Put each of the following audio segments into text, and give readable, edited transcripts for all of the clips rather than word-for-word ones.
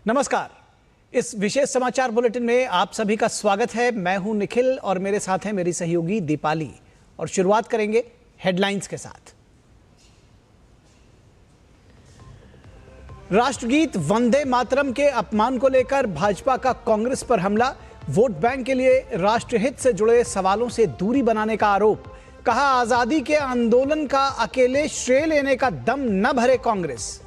नमस्कार। इस विशेष समाचार बुलेटिन में आप सभी का स्वागत है। मैं हूं निखिल और मेरे साथ है मेरी सहयोगी दीपाली। और शुरुआत करेंगे हेडलाइंस के साथ। राष्ट्रगीत वंदे मातरम के अपमान को लेकर भाजपा का कांग्रेस पर हमला। वोट बैंक के लिए राष्ट्रहित से जुड़े सवालों से दूरी बनाने का आरोप। कहा, आजादी के आंदोलन का अकेले श्रेय लेने का दम न भरे कांग्रेस।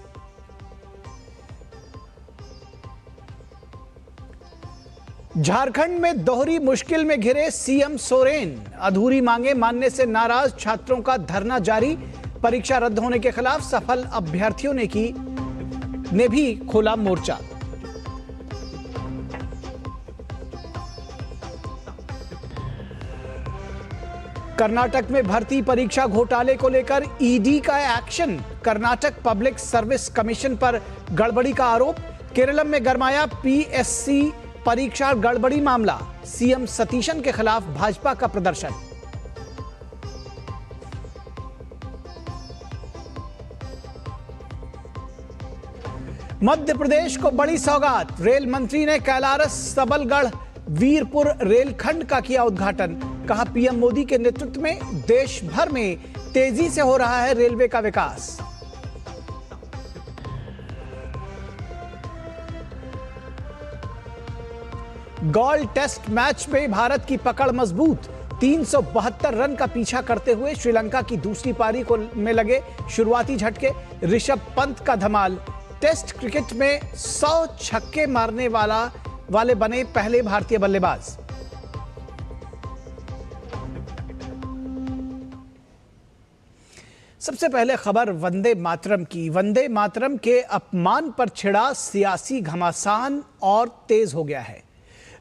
झारखंड में दोहरी मुश्किल में घिरे सीएम सोरेन। अधूरी मांगे मानने से नाराज छात्रों का धरना जारी। परीक्षा रद्द होने के खिलाफ सफल अभ्यर्थियों ने भी खोला मोर्चा। कर्नाटक में भर्ती परीक्षा घोटाले को लेकर ईडी का action. Karnataka public service commission पर गड़बड़ी का आरोप। केरलम में गरमाया पीएससी परीक्षा गड़बड़ी मामला। सीएम सतीशन के खिलाफ भाजपा का प्रदर्शन। मध्य प्रदेश को बड़ी सौगात। रेल मंत्री ने कैलारस सबलगढ़ वीरपुर रेलखंड का किया उद्घाटन। कहा, पीएम मोदी के नेतृत्व में देश भर में तेजी से हो रहा है रेलवे का विकास। गोल्ड टेस्ट मैच में भारत की पकड़ मजबूत। 372 रन का पीछा करते हुए श्रीलंका की दूसरी पारी में लगे शुरुआती झटके। ऋषभ पंत का धमाल। टेस्ट क्रिकेट में 100 छक्के मारने वाले बने पहले भारतीय बल्लेबाज। सबसे पहले खबर वंदे मातरम की। वंदे मातरम के अपमान पर छिड़ा सियासी घमासान और तेज हो गया है।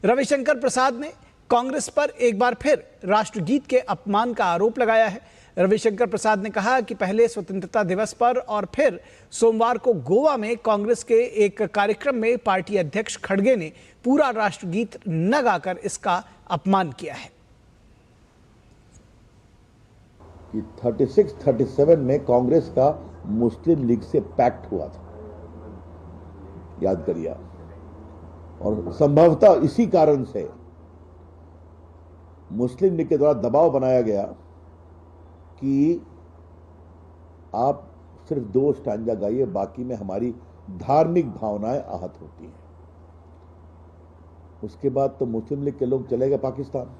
रविशंकर प्रसाद ने कांग्रेस पर एक बार फिर राष्ट्रगीत के अपमान का आरोप लगाया है। रविशंकर प्रसाद ने कहा कि पहले स्वतंत्रता दिवस पर और फिर सोमवार को गोवा में कांग्रेस के एक कार्यक्रम में पार्टी अध्यक्ष खड़गे ने पूरा राष्ट्रगीत न गाकर इसका अपमान किया है। कि 36-37 में कांग्रेस का मुस्लिम लीग से पैक्ट हुआ था, याद करिए। और संभवतः इसी कारण से मुस्लिम लीग के द्वारा दबाव बनाया गया कि आप सिर्फ 2 स्टैंजा गाइए, बाकी में हमारी धार्मिक भावनाएं आहत होती हैं। उसके बाद तो मुस्लिम लीग के लोग चले गए पाकिस्तान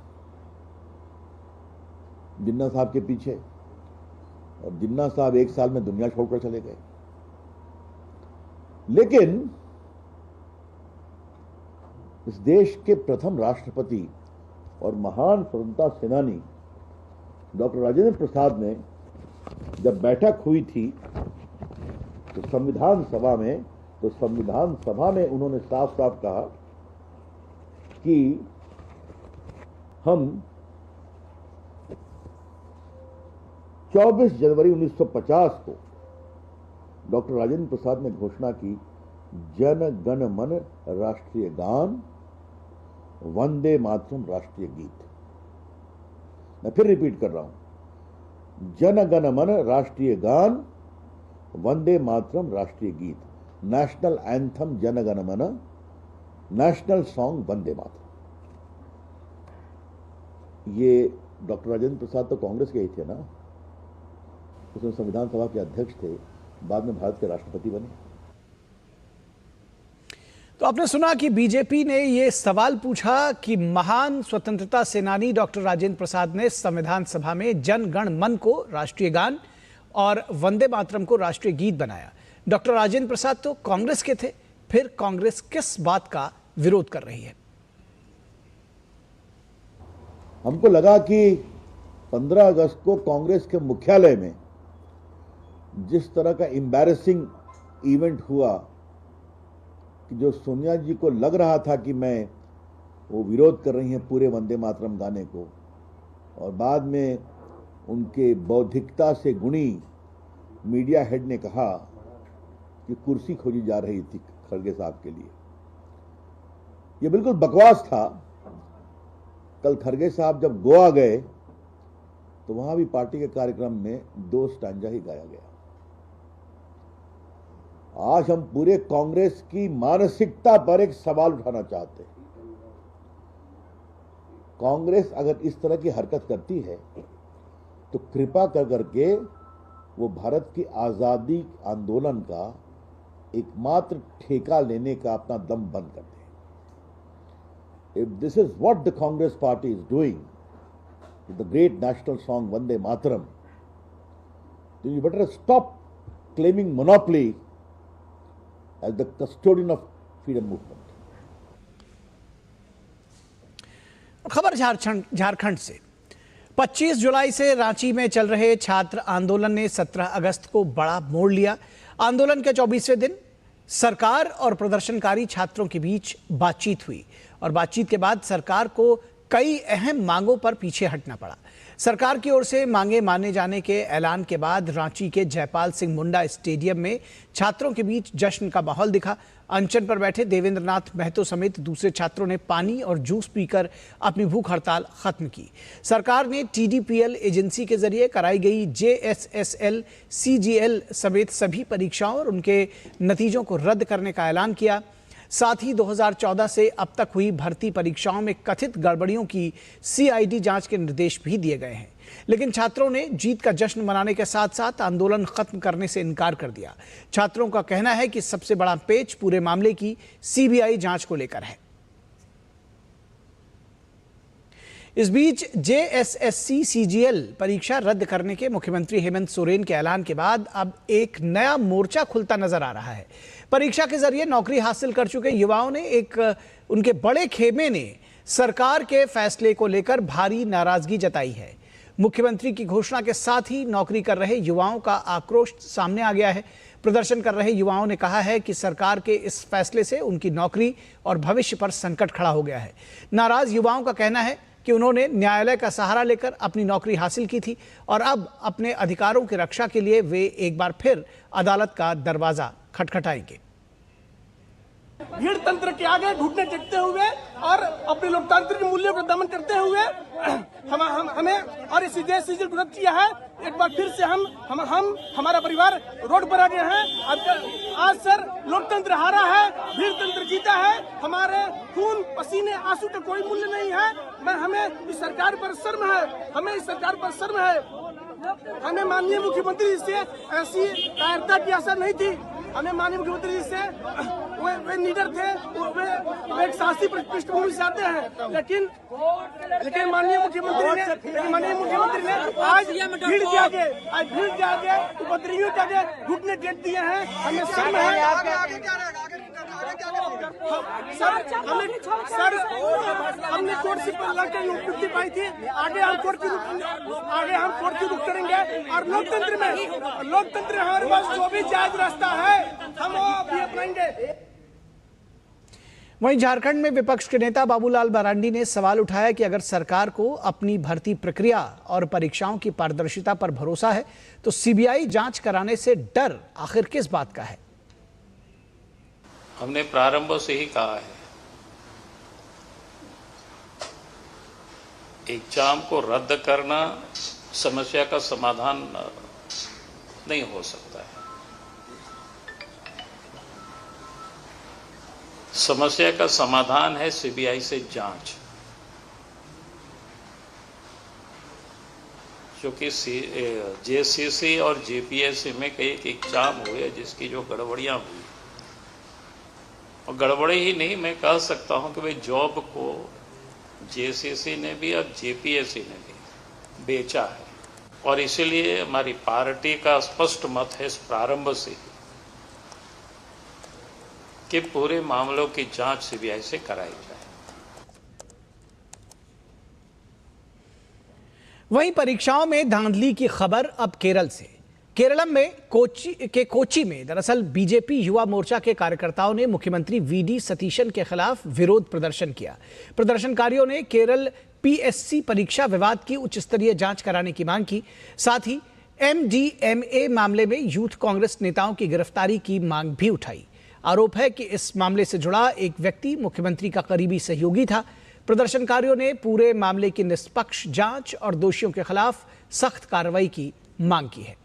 जिन्ना साहब के पीछे, और जिन्ना साहब 1 साल में दुनिया छोड़कर चले गए। लेकिन इस देश के प्रथम राष्ट्रपति और महान स्वतंत्रता सेनानी डॉक्टर राजेंद्र प्रसाद ने जब बैठक हुई थी तो संविधान सभा में उन्होंने साफ साफ कहा कि हम 24 जनवरी 1950 को डॉक्टर राजेंद्र प्रसाद ने घोषणा की, जन गण मन राष्ट्रीय गान, वंदे मातरम राष्ट्रीय गीत। मैं फिर रिपीट कर रहा हूं, जन गण मन राष्ट्रीय गान, वंदे मातरम राष्ट्रीय गीत। नेशनल एंथम जन गण मन, नेशनल सॉन्ग वंदे मातरम। ये डॉक्टर राजेंद्र प्रसाद तो कांग्रेस के ही थे ना, उसमें संविधान सभा के अध्यक्ष थे, बाद में भारत के राष्ट्रपति बने। तो आपने सुना कि बीजेपी ने यह सवाल पूछा कि महान स्वतंत्रता सेनानी डॉक्टर राजेंद्र प्रसाद ने संविधान सभा में जन गण मन को राष्ट्रीय गान और वंदे मातरम को राष्ट्रीय गीत बनाया। डॉक्टर राजेंद्र प्रसाद तो कांग्रेस के थे, फिर कांग्रेस किस बात का विरोध कर रही है? हमको लगा कि 15 अगस्त को कांग्रेस के मुख्यालय में जिस तरह का एम्बैरेसिंग इवेंट हुआ कि जो सोनिया जी को लग रहा था कि वो विरोध कर रही हैं पूरे वंदे मातरम गाने को, और बाद में उनके बौद्धिकता से गुणी मीडिया हेड ने कहा कि कुर्सी खोजी जा रही थी खड़गे साहब के लिए। ये बिल्कुल बकवास था। कल खड़गे साहब जब गोवा गए तो वहां भी पार्टी के कार्यक्रम में 2 स्टैंजा ही गाया गया। आज हम पूरे कांग्रेस की मानसिकता पर एक सवाल उठाना चाहते हैं। कांग्रेस अगर इस तरह की हरकत करती है तो कृपा कर करके वो भारत की आजादी आंदोलन का एकमात्र ठेका लेने का अपना दम बंद कर दें। If this is what the Congress party is doing with the great national song Vande Mataram, then you better stop claiming monopoly as the custodian of freedom movement. खबर झारखंड से 25 जुलाई से रांची में चल रहे छात्र आंदोलन ने 17 अगस्त को बड़ा मोड़ लिया। आंदोलन के 24वें दिन सरकार और प्रदर्शनकारी छात्रों के बीच बातचीत हुई और बातचीत के बाद सरकार को कई अहम मांगों पर पीछे हटना पड़ा। सरकार की ओर से मांगे माने जाने के ऐलान के बाद रांची के जयपाल सिंह मुंडा स्टेडियम में छात्रों के बीच जश्न का माहौल दिखा। अनशन पर बैठे देवेंद्र नाथ महतो समेत दूसरे छात्रों ने पानी और जूस पीकर अपनी भूख हड़ताल खत्म की। सरकार ने TDPL एजेंसी के जरिए कराई गई JSSL, CGL समेत सभी परीक्षाओं और उनके नतीजों को रद्द करने का ऐलान किया। साथ ही 2014 से अब तक हुई भर्ती परीक्षाओं में कथित गड़बड़ियों की CID जांच के निर्देश भी दिए गए हैं। लेकिन छात्रों ने जीत का जश्न मनाने के साथ साथ आंदोलन खत्म करने से इनकार कर दिया। छात्रों का कहना है कि सबसे बड़ा पेच पूरे मामले की CBI जांच को लेकर है। इस बीच JSSC CGL परीक्षा रद्द करने के मुख्यमंत्री हेमंत सोरेन के ऐलान के बाद अब एक नया मोर्चा खुलता नजर आ रहा है। परीक्षा के जरिए नौकरी हासिल कर चुके युवाओं ने उनके बड़े खेमे ने सरकार के फैसले को लेकर भारी नाराजगी जताई है। मुख्यमंत्री की घोषणा के साथ ही नौकरी कर रहे युवाओं का आक्रोश सामने आ गया है। प्रदर्शन कर रहे युवाओं ने कहा है कि सरकार के इस फैसले से उनकी नौकरी और भविष्य पर संकट खड़ा हो गया है। नाराज युवाओं का कहना है कि उन्होंने न्यायालय का सहारा लेकर अपनी नौकरी हासिल की थी और अब अपने अधिकारों की रक्षा के लिए वे एक बार फिर अदालत का दरवाजा खटखटाएंगे। भीड़ तंत्र के आगे घुटने टेकते हुए और अपने लोकतांत्रिक मूल्यों का दमन करते हुए हमें और इसी देश से विरोध किया है। एक बार फिर से हम हमारा परिवार रोड पर आ गए हैं। आज सर लोकतंत्र हारा है, भीड़ तंत्र जीता है। हमारे खून पसीने आंसू का कोई मूल्य नहीं है। हमें इस सरकार पर शर्म है, हमें इस सरकार पर शर्म है। हमें माननीय मुख्यमंत्री जी से ऐसी कायरता की आशा नहीं थी। हमें माननीय मुख्यमंत्री जी से वे नीडर थे, वे एक साहसी पृष्ठभूमि से आते हैं, लेकिन माननीय मुख्यमंत्री ने आज भीड़ के आगे उपद्रवियों के आगे घुटने टेक दिए हैं। हमें शर्म है। सर हमने कोर्ट से लड़कर मुक्ति पाई थी। आगे हम कोर्ट की रुख करेंगे और लोकतंत्र हमारे पास जो भी जायज रास्ता है हम वो भी अपनाएंगे। वहीं झारखंड में विपक्ष के नेता बाबूलाल मरांडी ने सवाल उठाया कि अगर सरकार को अपनी भर्ती प्रक्रिया और परीक्षाओं की पारदर्शिता पर भरोसा है तो CBI जांच कराने से डर आखिर किस बात का है। हमने प्रारंभ से ही कहा है, एग्जाम को रद्द करना समस्या का समाधान नहीं हो सकता है। समस्या का समाधान है CBI से जांच, क्योंकि JCC और JPSC में कई एग्जाम हुए जिसकी जो गड़बड़ियां हुई, और गड़बड़ी ही नहीं, मैं कह सकता हूं कि वे जॉब को JCC ने भी और JPSC ने भी बेचा है। और इसीलिए हमारी पार्टी का स्पष्ट मत है इस प्रारंभ से कि पूरे मामलों की जांच CBI से कराई जाए। वहीं परीक्षाओं में धांधली की खबर अब केरल से। केरलम में कोची में दरअसल BJP युवा मोर्चा के कार्यकर्ताओं ने मुख्यमंत्री VD सतीशन के खिलाफ विरोध प्रदर्शन किया। प्रदर्शनकारियों ने केरल PSC परीक्षा विवाद की उच्च स्तरीय जांच कराने की मांग की। साथ ही MDMA मामले में यूथ कांग्रेस नेताओं की गिरफ्तारी की मांग भी उठाई। आरोप है कि इस मामले से जुड़ा एक व्यक्ति मुख्यमंत्री का करीबी सहयोगी था। प्रदर्शनकारियों ने पूरे मामले की निष्पक्ष जांच और दोषियों के खिलाफ सख्त कार्रवाई की मांग की है।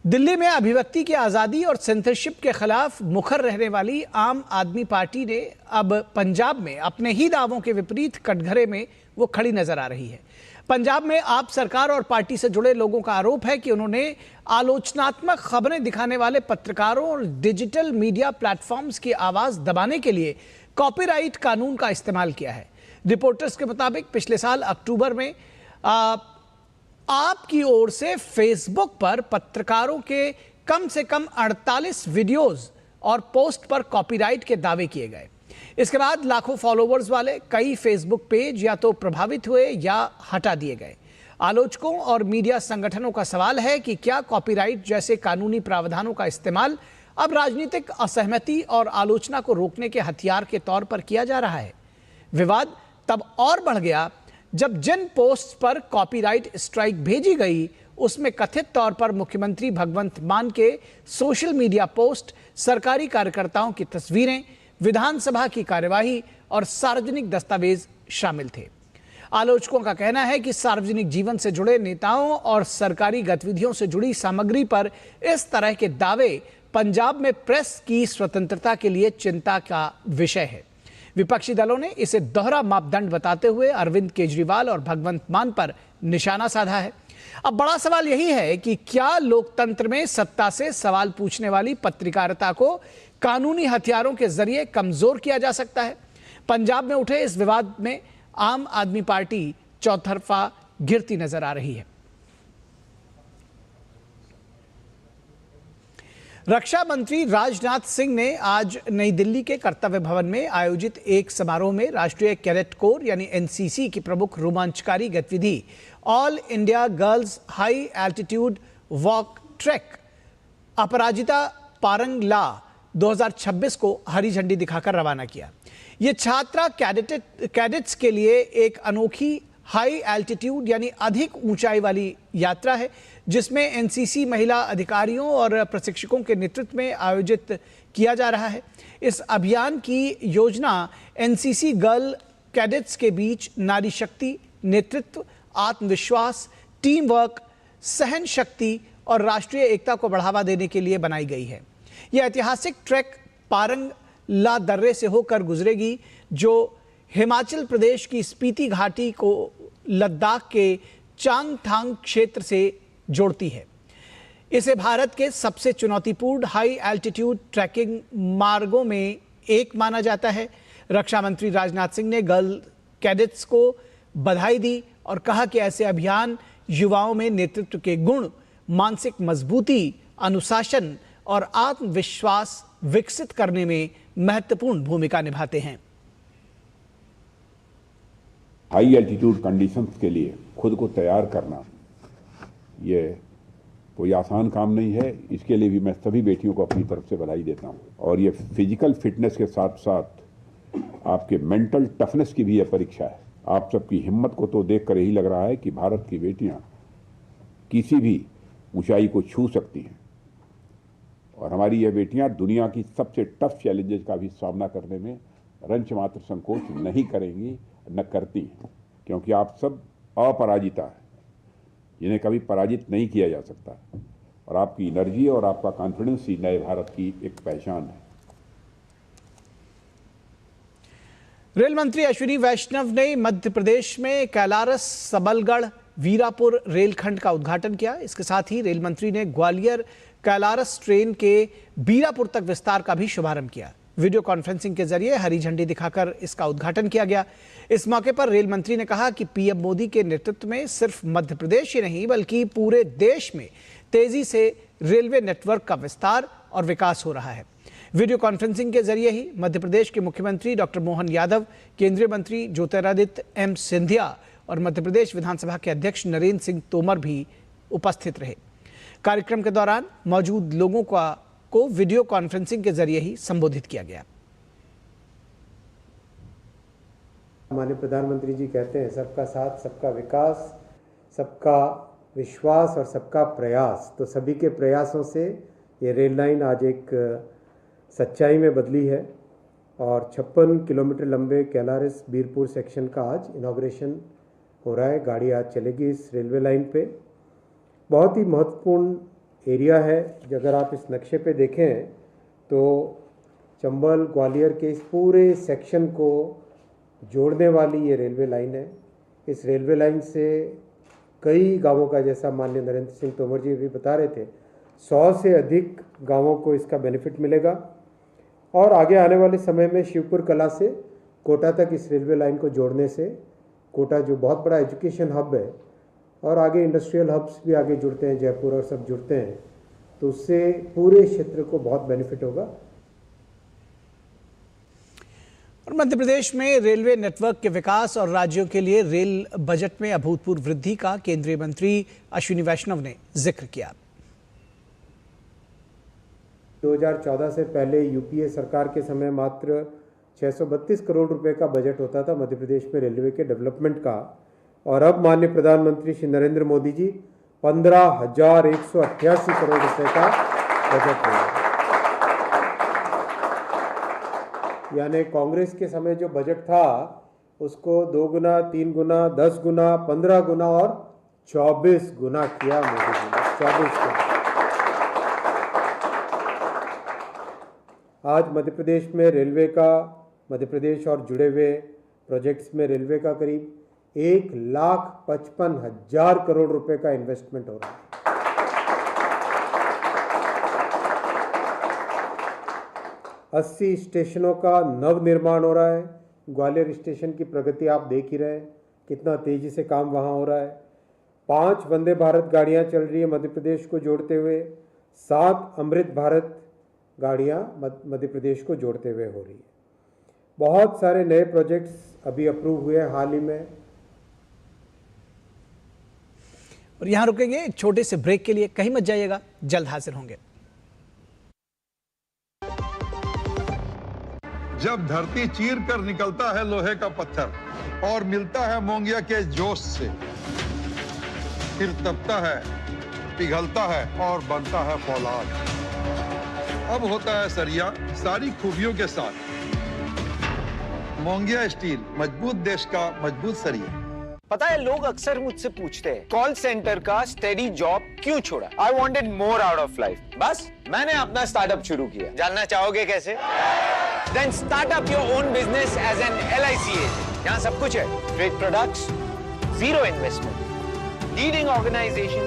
दिल्ली में अभिव्यक्ति की आज़ादी और सेंसरशिप के खिलाफ मुखर रहने वाली आम आदमी पार्टी ने अब पंजाब में अपने ही दावों के विपरीत कटघरे में वो खड़ी नजर आ रही है। पंजाब में आप सरकार और पार्टी से जुड़े लोगों का आरोप है कि उन्होंने आलोचनात्मक खबरें दिखाने वाले पत्रकारों और डिजिटल मीडिया प्लेटफॉर्म्स की आवाज दबाने के लिए कॉपीराइट कानून का इस्तेमाल किया है। रिपोर्टर्स के मुताबिक पिछले साल अक्टूबर में आपकी ओर से फेसबुक पर पत्रकारों के कम से कम 48 वीडियोस और पोस्ट पर कॉपीराइट के दावे किए गए। इसके बाद लाखों फॉलोअर्स वाले कई फेसबुक पेज या तो प्रभावित हुए या हटा दिए गए। आलोचकों और मीडिया संगठनों का सवाल है कि क्या कॉपीराइट जैसे कानूनी प्रावधानों का इस्तेमाल अब राजनीतिक असहमति और आलोचना को रोकने के हथियार के तौर पर किया जा रहा है। विवाद तब और बढ़ गया जब जिन पोस्ट पर कॉपीराइट स्ट्राइक भेजी गई उसमें कथित तौर पर मुख्यमंत्री भगवंत मान के सोशल मीडिया पोस्ट, सरकारी कार्यकर्ताओं की तस्वीरें, विधानसभा की कार्यवाही और सार्वजनिक दस्तावेज शामिल थे। आलोचकों का कहना है कि सार्वजनिक जीवन से जुड़े नेताओं और सरकारी गतिविधियों से जुड़ी सामग्री पर इस तरह के दावे पंजाब में प्रेस की स्वतंत्रता के लिए चिंता का विषय है। विपक्षी दलों ने इसे दोहरा मापदंड बताते हुए अरविंद केजरीवाल और भगवंत मान पर निशाना साधा है। अब बड़ा सवाल यही है कि क्या लोकतंत्र में सत्ता से सवाल पूछने वाली पत्रकारिता को कानूनी हथियारों के जरिए कमजोर किया जा सकता है। पंजाब में उठे इस विवाद में आम आदमी पार्टी चौतरफा गिरती नजर आ रही है। रक्षा मंत्री राजनाथ सिंह ने आज नई दिल्ली के कर्तव्य भवन में आयोजित एक समारोह में राष्ट्रीय कैडेट कोर यानी एनसीसी की प्रमुख रोमांचकारी गतिविधि all India girls high altitude walk track Aparajita Parang La 2026 को हरी झंडी दिखाकर रवाना किया। ये छात्रा कैडेट्स के लिए एक अनोखी हाई एल्टीट्यूड यानी अधिक ऊंचाई वाली यात्रा है जिसमें एनसीसी महिला अधिकारियों और प्रशिक्षकों के नेतृत्व में आयोजित किया जा रहा है। इस अभियान की योजना एनसीसी गर्ल कैडेट्स के बीच नारी शक्ति, नेतृत्व, आत्मविश्वास, टीम वर्क, सहन शक्ति और राष्ट्रीय एकता को बढ़ावा देने के लिए बनाई गई है। यह ऐतिहासिक ट्रैक पारंग ला दर्रे से होकर गुजरेगी जो हिमाचल प्रदेश की स्पीति घाटी को लद्दाख के चांगथांग क्षेत्र से जोड़ती है। इसे भारत के सबसे चुनौतीपूर्ण हाई एल्टीट्यूड ट्रैकिंग मार्गों में एक माना जाता है। रक्षा मंत्री राजनाथ सिंह ने गर्ल कैडेट्स को बधाई दी और कहा कि ऐसे अभियान युवाओं में नेतृत्व के गुण, मानसिक मजबूती, अनुशासन और आत्मविश्वास विकसित करने में महत्वपूर्ण भूमिका निभाते हैं। हाई एल्टीट्यूड कंडीशंस के लिए खुद को तैयार करना ये कोई आसान काम नहीं है। इसके लिए भी मैं सभी बेटियों को अपनी तरफ से बधाई देता हूँ। और ये फिजिकल फिटनेस के साथ साथ आपके मेंटल टफनेस की भी यह परीक्षा है। आप सबकी हिम्मत को तो देखकर यही लग रहा है कि भारत की बेटियाँ किसी भी ऊंचाई को छू सकती हैं और हमारी ये बेटियाँ दुनिया की सबसे टफ चैलेंजेस का भी सामना करने में रंच मात्र संकोच नहीं करेंगी, न करती हैं, क्योंकि आप सब अपराजिता हैं जिन्हें कभी पराजित नहीं किया जा सकता। और आपकी एनर्जी और आपका कॉन्फिडेंस ही नए भारत की एक पहचान है। रेल मंत्री अश्विनी वैष्णव ने मध्य प्रदेश में कैलारस सबलगढ़ वीरापुर रेलखंड का उद्घाटन किया। इसके साथ ही रेल मंत्री ने ग्वालियर कैलारस ट्रेन के बीरापुर तक विस्तार का भी शुभारंभ किया। वीडियो कॉन्फ्रेंसिंग के जरिए हरी झंडी दिखाकर इसका उद्घाटन किया गया। इस मौके पर रेल मंत्री ने कहा कि पीएम मोदी के नेतृत्व में सिर्फ मध्य प्रदेश ही नहीं बल्कि पूरे देश में तेजी से रेलवे नेटवर्क का विस्तार और विकास हो रहा है। वीडियो कॉन्फ्रेंसिंग के जरिए ही मध्य प्रदेश के मुख्यमंत्री डॉक्टर मोहन यादव, केंद्रीय मंत्री ज्योतिरादित्य एम सिंधिया और मध्य प्रदेश विधानसभा के अध्यक्ष नरेंद्र सिंह तोमर भी उपस्थित रहे। कार्यक्रम के दौरान मौजूद लोगों को वीडियो कॉन्फ्रेंसिंग के जरिए ही संबोधित किया गया। हमारे प्रधानमंत्री जी कहते हैं सबका साथ, सबका विकास, सबका विश्वास और सबका प्रयास। तो सभी के प्रयासों से ये रेल लाइन आज एक सच्चाई में बदली है और 56 किलोमीटर लंबे कैलारस बीरपुर सेक्शन का आज इनॉग्रेशन हो रहा है। गाड़ी आज चलेगी इस रेलवे लाइन पे। बहुत ही महत्वपूर्ण एरिया है, अगर आप इस नक्शे पे देखें तो चंबल ग्वालियर के इस पूरे सेक्शन को जोड़ने वाली ये रेलवे लाइन है। इस रेलवे लाइन से कई गांवों का, जैसा माननीय नरेंद्र सिंह तोमर जी भी बता रहे थे, 100 से अधिक गांवों को इसका बेनिफिट मिलेगा। और आगे आने वाले समय में शिवपुर कला से कोटा तक इस रेलवे लाइन को जोड़ने से कोटा जो बहुत बड़ा एजुकेशन हब है और आगे इंडस्ट्रियल हब्स भी आगे जुड़ते हैं, जयपुर और सब जुड़ते हैं, तो उससे पूरे क्षेत्र को बहुत बेनिफिट होगा। और मध्य प्रदेश में रेलवे नेटवर्क के विकास और राज्यों के लिए रेल बजट में अभूतपूर्व वृद्धि का केंद्रीय मंत्री अश्विनी वैष्णव ने जिक्र किया। 2014 से पहले यूपीए सरकार के समय मात्र 632 करोड़ रुपए का बजट होता था मध्य प्रदेश में रेलवे के डेवलपमेंट का, और अब माननीय प्रधानमंत्री श्री नरेंद्र मोदी जी 15,188 करोड़ रुपए का बजट है। यानी कांग्रेस के समय जो बजट था उसको 2 गुना, 3 गुना, 10 गुना, 15 गुना और 24 गुना किया मोदी जी ने, 24 गुना। आज मध्य प्रदेश में रेलवे का, मध्य प्रदेश और जुड़े हुए प्रोजेक्ट्स में रेलवे का करीब 1,55,000 करोड़ रुपए का इन्वेस्टमेंट हो रहा है। 80 स्टेशनों का नव निर्माण हो रहा है। ग्वालियर स्टेशन की प्रगति आप देख ही रहे हैं, कितना तेजी से काम वहाँ हो रहा है। 5 वंदे भारत गाड़ियाँ चल रही है मध्य प्रदेश को जोड़ते हुए, 7 अमृत भारत गाड़ियाँ मध्य प्रदेश को जोड़ते हुए हो रही है। बहुत सारे नए प्रोजेक्ट्स अभी अप्रूव हुए हैं हाल ही में। और यहां रुकेंगे एक छोटे से ब्रेक के लिए, कहीं मत जाइएगा, जल्द हाजिर होंगे। जब धरती चीर कर निकलता है लोहे का पत्थर और मिलता है मोंगिया के जोश से, फिर तपता है, पिघलता है और बनता है फौलाद। अब होता है सरिया सारी खूबियों के साथ। मोंगिया स्टील, मजबूत देश का मजबूत सरिया। पता है, लोग अक्सर मुझसे पूछते हैं कॉल सेंटर का स्टेडी जॉब क्यों छोड़ा। I wanted more out of life, बस मैंने अपना स्टार्टअप शुरू किया। जानना चाहोगे कैसे? Then start up your own business as an LIC agent. यहाँ सब कुछ है, great products, zero investment, leading organization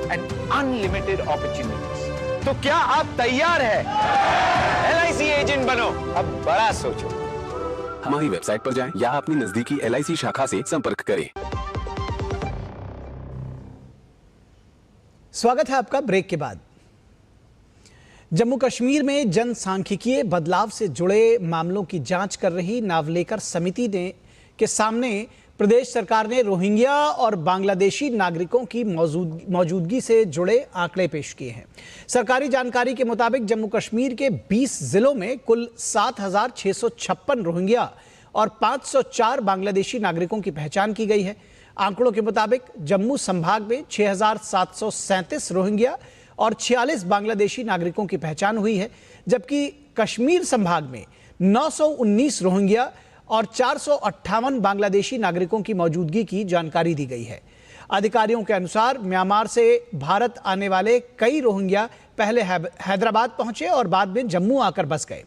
and unlimited opportunities. तो क्या आप तैयार हैं? LIC एजेंट बनो, अब बड़ा सोचो। हमारी वेबसाइट पर जाएं या अपनी नजदीकी LIC शाखा से संपर्क करें। स्वागत है आपका ब्रेक के बाद। जम्मू कश्मीर में जनसांख्यिकीय बदलाव से जुड़े मामलों की जांच कर रही नावलेकर समिति के सामने प्रदेश सरकार ने रोहिंग्या और बांग्लादेशी नागरिकों की मौजूदगी से जुड़े आंकड़े पेश किए हैं। सरकारी जानकारी के मुताबिक जम्मू कश्मीर के 20 जिलों में कुल 7,656 रोहिंग्या और 504 बांग्लादेशी नागरिकों की पहचान की गई है। आंकड़ों के मुताबिक जम्मू संभाग में 6,737 रोहिंग्या और 46 बांग्लादेशी नागरिकों की पहचान हुई है, जबकि कश्मीर संभाग में 919 रोहिंग्या और 458 बांग्लादेशी नागरिकों की मौजूदगी की जानकारी दी गई है। अधिकारियों के अनुसार म्यांमार से भारत आने वाले कई रोहिंग्या पहले हैदराबाद पहुंचे और बाद में जम्मू आकर बस गए।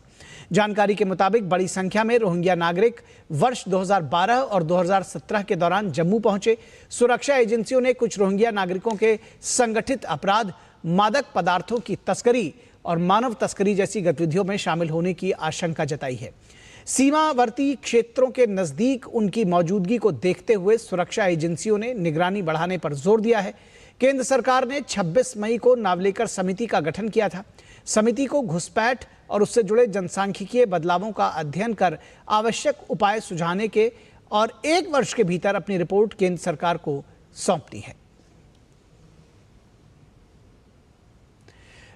जानकारी के मुताबिक बड़ी संख्या में रोहिंग्या नागरिक वर्ष 2012 और 2017 के दौरान जम्मू पहुंचे। सुरक्षा एजेंसियों ने कुछ रोहिंग्या नागरिकों के संगठित अपराध, मादक पदार्थों की तस्करी और मानव तस्करी जैसी गतिविधियों में शामिल होने की आशंका जताई है। सीमावर्ती क्षेत्रों के नजदीक उनकी मौजूदगी को देखते हुए सुरक्षा एजेंसियों ने निगरानी बढ़ाने पर जोर दिया है। केंद्र सरकार ने 26 मई को नावलेकर समिति का गठन किया था। समिति को घुसपैठ और उससे जुड़े जनसांख्यिकीय बदलावों का अध्ययन कर आवश्यक उपाय सुझाने के और 1 वर्ष के भीतर अपनी रिपोर्ट केंद्र सरकार को सौंपनी है।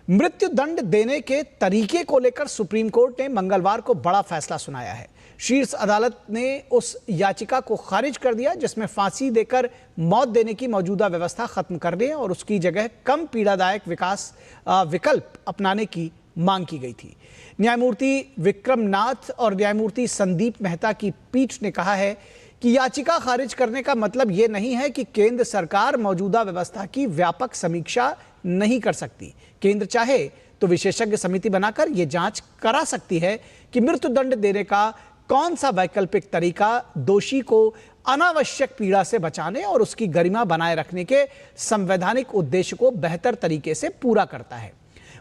मृत्यु दंड देने के तरीके को लेकर सुप्रीम कोर्ट ने मंगलवार को बड़ा फैसला सुनाया है। शीर्ष अदालत ने उस याचिका को खारिज कर दिया जिसमें फांसी देकर मौत देने की मौजूदा व्यवस्था खत्म करने और उसकी जगह कम पीड़ादायक विकल्प अपनाने की मांग की गई थी। न्यायमूर्ति विक्रम नाथ और न्यायमूर्ति संदीप मेहता की पीठ ने कहा है कि याचिका खारिज करने का मतलब ये नहीं है कि केंद्र सरकार मौजूदा व्यवस्था की व्यापक समीक्षा नहीं कर सकती। केंद्र चाहे तो विशेषज्ञ समिति बनाकर यह जांच करा सकती है कि मृत्युदंड देने का कौन सा वैकल्पिक तरीका दोषी को अनावश्यक पीड़ा से बचाने और उसकी गरिमा बनाए रखने के संवैधानिक उद्देश्य को बेहतर तरीके से पूरा करता है।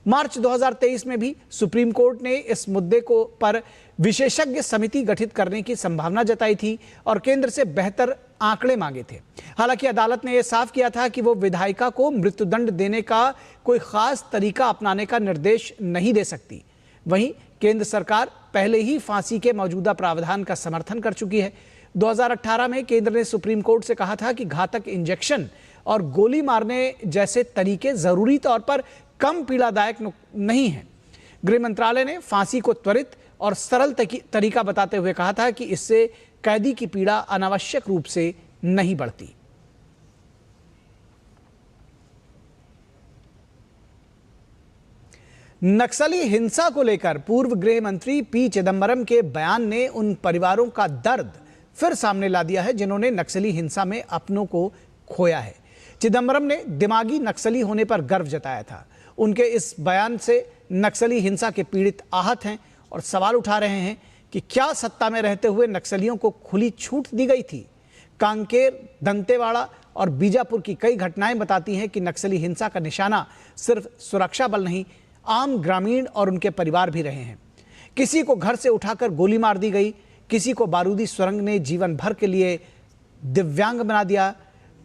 मार्च 2023 में भी सुप्रीम कोर्ट ने इस मुद्दे को पर विशेषज्ञ समिति गठित करने की संभावना जताई थी और केंद्र से बेहतर आंकड़े मांगे थे। हालांकि अदालत ने यह साफ किया था कि वो विधायिका को मृत्युदंड देने का कोई खास तरीका अपनाने का निर्देश नहीं दे सकती। वहीं केंद्र सरकार पहले ही फांसी के मौजूदा प्रावधान का समर्थन कर चुकी है। 2018 में केंद्र ने सुप्रीम कोर्ट से कहा था कि घातक इंजेक्शन और गोली मारने जैसे तरीके जरूरी तौर पर कम पीड़ादायक नहीं हैं। गृह मंत्रालय ने फांसी को त्वरित और सरल तरीका बताते हुए कहा था कि इससे कैदी की पीड़ा अनावश्यक रूप से नहीं बढ़ती। नक्सली हिंसा को लेकर पूर्व गृह मंत्री पी चिदंबरम के बयान ने उन परिवारों का दर्द फिर सामने ला दिया है जिन्होंने नक्सली हिंसा में अपनों को खोया है। चिदंबरम ने दिमागी नक्सली होने पर गर्व जताया था। उनके इस बयान से नक्सली हिंसा के पीड़ित आहत हैं और सवाल उठा रहे हैं कि क्या सत्ता में रहते हुए नक्सलियों को खुली छूट दी गई थी। कांकेर, दंतेवाड़ा और बीजापुर की कई घटनाएं बताती हैं कि नक्सली हिंसा का निशाना सिर्फ सुरक्षा बल नहीं, आम ग्रामीण और उनके परिवार भी रहे हैं। किसी को घर से उठाकर गोली मार दी गई, किसी को बारूदी सुरंग ने जीवन भर के लिए दिव्यांग बना दिया,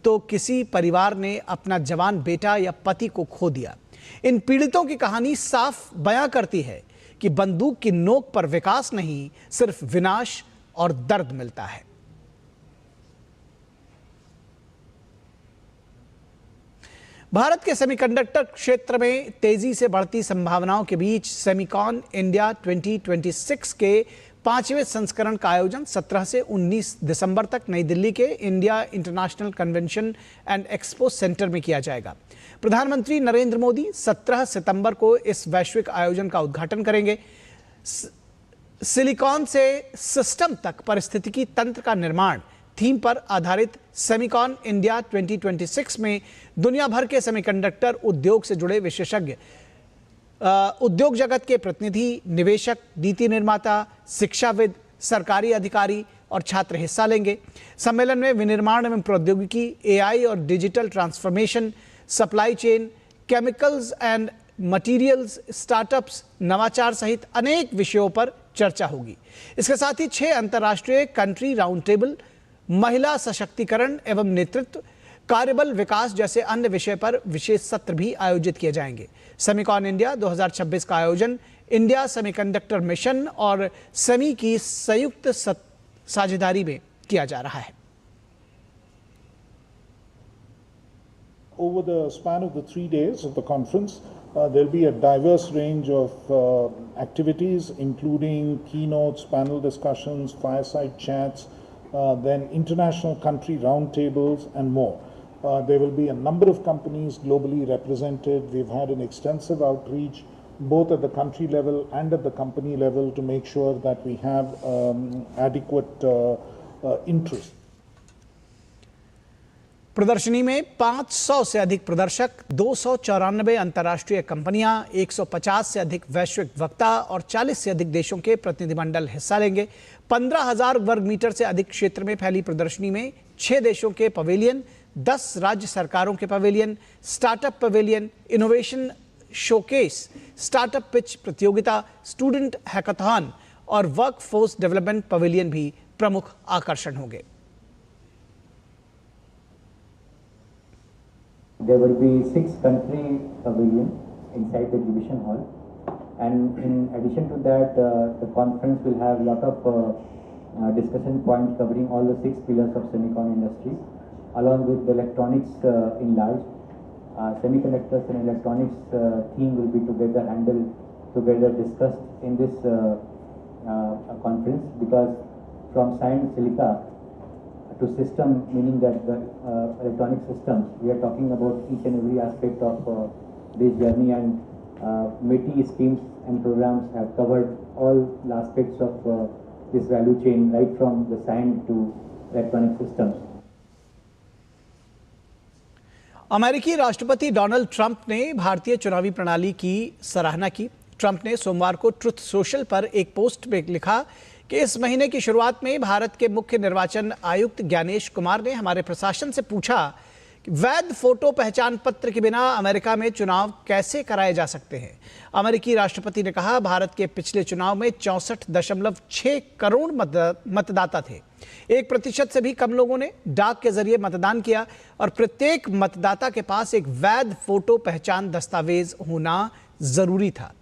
तो किसी परिवार ने अपना जवान बेटा या पति को खो दिया। इन पीड़ितों की कहानी साफ बयां करती है कि बंदूक की नोक पर विकास नहीं, सिर्फ विनाश और दर्द मिलता है। भारत के सेमीकंडक्टर क्षेत्र में तेजी से बढ़ती संभावनाओं के बीच सेमिकॉन इंडिया 2026 के 5वें संस्करण का आयोजन 17 से 19 दिसंबर तक नई दिल्ली के India international convention and expo centre में किया जाएगा। प्रधानमंत्री नरेंद्र मोदी 17 सितंबर को इस वैश्विक आयोजन का उद्घाटन करेंगे। सिलिकॉन से सिस्टम तक पारिस्थितिकी तंत्र का निर्माण थीम पर आधारित सेमिकॉन इंडिया 2026 में दुनिया भर के सेमीकंडक्टर उद्योग से जुड़े विशेषज्ञ, उद्योग जगत के प्रतिनिधि, निवेशक, नीति निर्माता, शिक्षाविद, सरकारी अधिकारी और छात्र हिस्सा लेंगे। सम्मेलन में विनिर्माण एवं प्रौद्योगिकी, एआई और digital transformation, supply chain, chemicals and materials, startups, नवाचार सहित अनेक विषयों पर चर्चा होगी। इसके साथ ही 6 अंतर्राष्ट्रीय कंट्री राउंड टेबल, महिला सशक्तिकरण एवं नेतृत्व, कार्यबल विकास जैसे अन्य विषय पर विशेष सत्र भी आयोजित किए जाएंगे। सेमिकॉन इंडिया 2026 का आयोजन इंडिया सेमीकंडक्टर मिशन और सेमी की संयुक्त साझेदारी में किया जा रहा है। Over the span of the 3 days of the conference, there will be a diverse range of activities, including keynotes, panel discussions, fireside chats, then international country roundtables and more. There will be a number of companies globally represented. We've had an extensive outreach both at the country level and at the company level to make sure that we have adequate interest. प्रदर्शनी में 500 से अधिक प्रदर्शक, 294 अंतर्राष्ट्रीय कंपनियां, 150 से अधिक वैश्विक वक्ता और 40 से अधिक देशों के प्रतिनिधिमंडल हिस्सा लेंगे। 15,000 वर्ग मीटर से अधिक क्षेत्र में फैली प्रदर्शनी में 6 देशों के पवेलियन, 10 राज्य सरकारों के pavilion, startup pavilion, innovation showcase, startup pitch प्रतियोगिता, स्टूडेंट हैकाथॉन और वर्क फोर्स डेवलपमेंट पवेलियन भी प्रमुख आकर्षण होंगे। There will be 6 country pavilions inside the exhibition hall, and in addition to that, the conference will have a lot of discussion points covering all the 6 pillars of semicon industry, along with the electronics in large. Semiconductors and electronics theme will be together discussed in this conference, because from science silica to system, meaning that the electronic systems, we are talking about each and every aspect of this journey, and MITI schemes and programs have covered all aspects of this value chain, right from the science to electronic systems. अमेरिकी राष्ट्रपति Donald Trump ने भारतीय चुनावी प्रणाली की सराहना की। Trump ने सोमवार को ट्रुथ सोशल पर एक पोस्ट में लिखा कि इस महीने की शुरुआत में भारत के मुख्य निर्वाचन आयुक्त ज्ञानेश कुमार ने हमारे प्रशासन से पूछा कि वैध फोटो पहचान पत्र के बिना अमेरिका में चुनाव कैसे कराए जा सकते हैं। अमेरिकी राष्ट्रपति ने कहा, भारत के पिछले चुनाव में 64.6 करोड़ मतदाता थे। 1% से भी कम लोगों ने डाक के जरिए मतदान किया और प्रत्येक मतदाता के पास एक वैध फोटो पहचान दस्तावेज होना जरूरी था।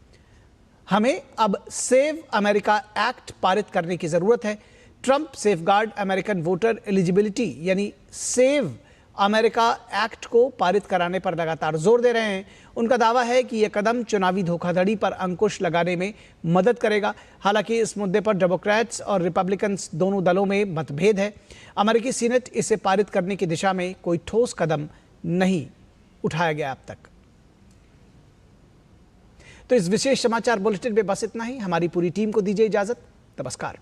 हमें अब सेव अमेरिका एक्ट पारित करने की जरूरत है। Trump safeguard American voter eligibility यानी सेव अमेरिका एक्ट को पारित कराने पर लगातार जोर दे रहे हैं। उनका दावा है कि यह कदम चुनावी धोखाधड़ी पर अंकुश लगाने में मदद करेगा। हालांकि इस मुद्दे पर डेमोक्रेट्स और रिपब्लिकन्स दोनों दलों में मतभेद है। अमेरिकी सीनेट इसे पारित करने की दिशा में कोई ठोस कदम नहीं उठाया गया अब तक। तो इस विशेष समाचार बुलेटिन में बस इतना ही। हमारी पूरी टीम को दीजिए इजाजत। नमस्कार।